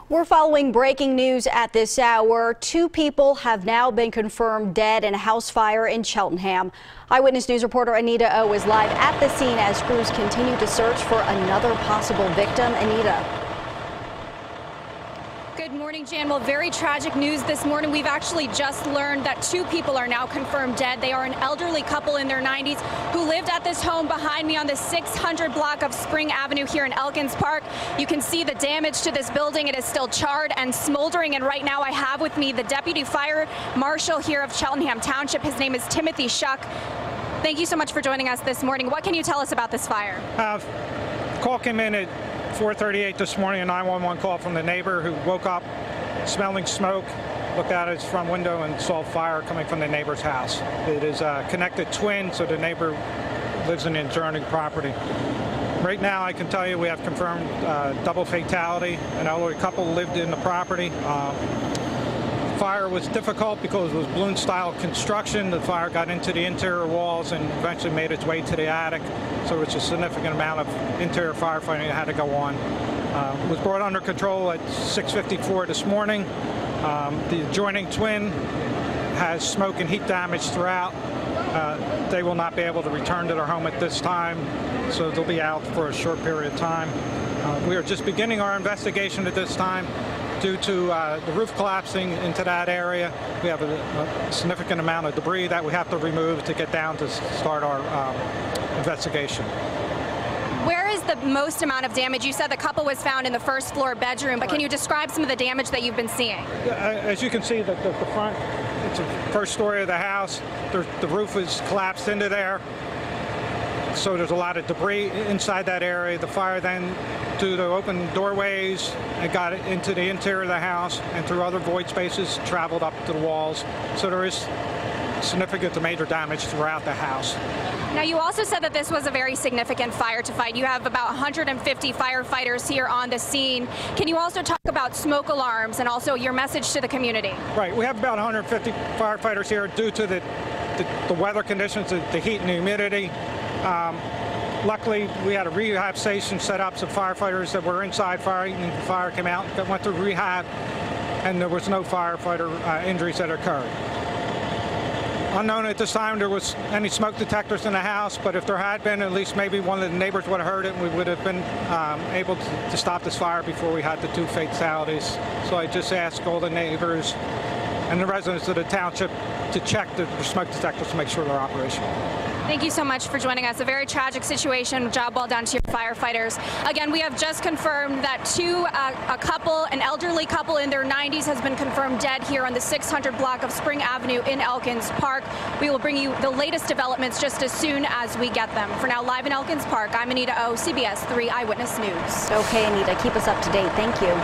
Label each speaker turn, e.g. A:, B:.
A: We're following breaking news at this hour. 2 people have now been confirmed dead in a house fire in Cheltenham. Eyewitness News reporter Anita O is live at the scene as crews continue to search for another possible victim. Anita.
B: Good morning, Jan. Well, very tragic news this morning. We've actually just learned that 2 people are now confirmed dead. They are an elderly couple in their 90s who lived at this home behind me on the 600 block of Spring Avenue here in Elkins Park. You can see the damage to this building. It is still charred and smoldering. And right now I have with me the Deputy Fire Marshal here of Cheltenham Township. His name is Timothy Shuck. Thank you so much for joining us this morning. What can you tell us about this fire?
C: Call came in at 4:38 this morning, a 911 call from the neighbor who woke up smelling smoke, looked out his front window and saw fire coming from the neighbor's house. It is a connected twin, so the neighbor lives in an adjoining property. Right now, I can tell you we have confirmed double fatality. An elderly couple lived in the property. Fire was difficult because it was balloon-style construction. The fire got into the interior walls and eventually made its way to the attic. So it's a significant amount of interior firefighting that had to go on. It was brought under control at 6:54 this morning. The adjoining twin has smoke and heat damage throughout. They will not be able to return to their home at this time, so they'll be out for a short period of time. We are just beginning our investigation at this time. Due to the roof collapsing into that area, we have a significant amount of debris that we have to remove to get down to start our investigation.
B: Where is the most amount of damage? You said the couple was found in the first floor bedroom, but can you describe some of the damage that you've been seeing?
C: As you can see, the front, it's the first story of the house. The roof is collapsed into there. So there's a lot of debris inside that area. The fire then, due to open doorways, it got into the interior of the house and through other void spaces, traveled up to the walls. So there is significant to major damage throughout the house.
B: Now, you also said that this was a very significant fire to fight. You have about 150 firefighters here on the scene. Can you also talk about smoke alarms and also your message to the community?
C: Right. We have about 150 firefighters here due to the weather conditions, the heat and the humidity. Luckily, we had a rehab station set up. Some firefighters that were inside fighting, the fire came out, went through rehab, and there was no firefighter injuries that occurred. Unknown at this time there was any smoke detectors in the house, but if there had been, at least maybe one of the neighbors would have heard it, and we would have been able to stop this fire before we had the 2 fatalities. So I just ask all the neighbors and the residents of the township to check the smoke detectors to make sure they're operational.
B: Thank you so much for joining us. A very tragic situation. Job well done to your firefighters. Again, we have just confirmed that a couple, an elderly couple in their 90s, has been confirmed dead here on the 600 block of Spring Avenue in Elkins Park. We will bring you the latest developments just as soon as we get them. For now, live in Elkins Park, I'm Anita O, CBS 3 Eyewitness News.
A: Okay, Anita, keep us up to date. Thank you.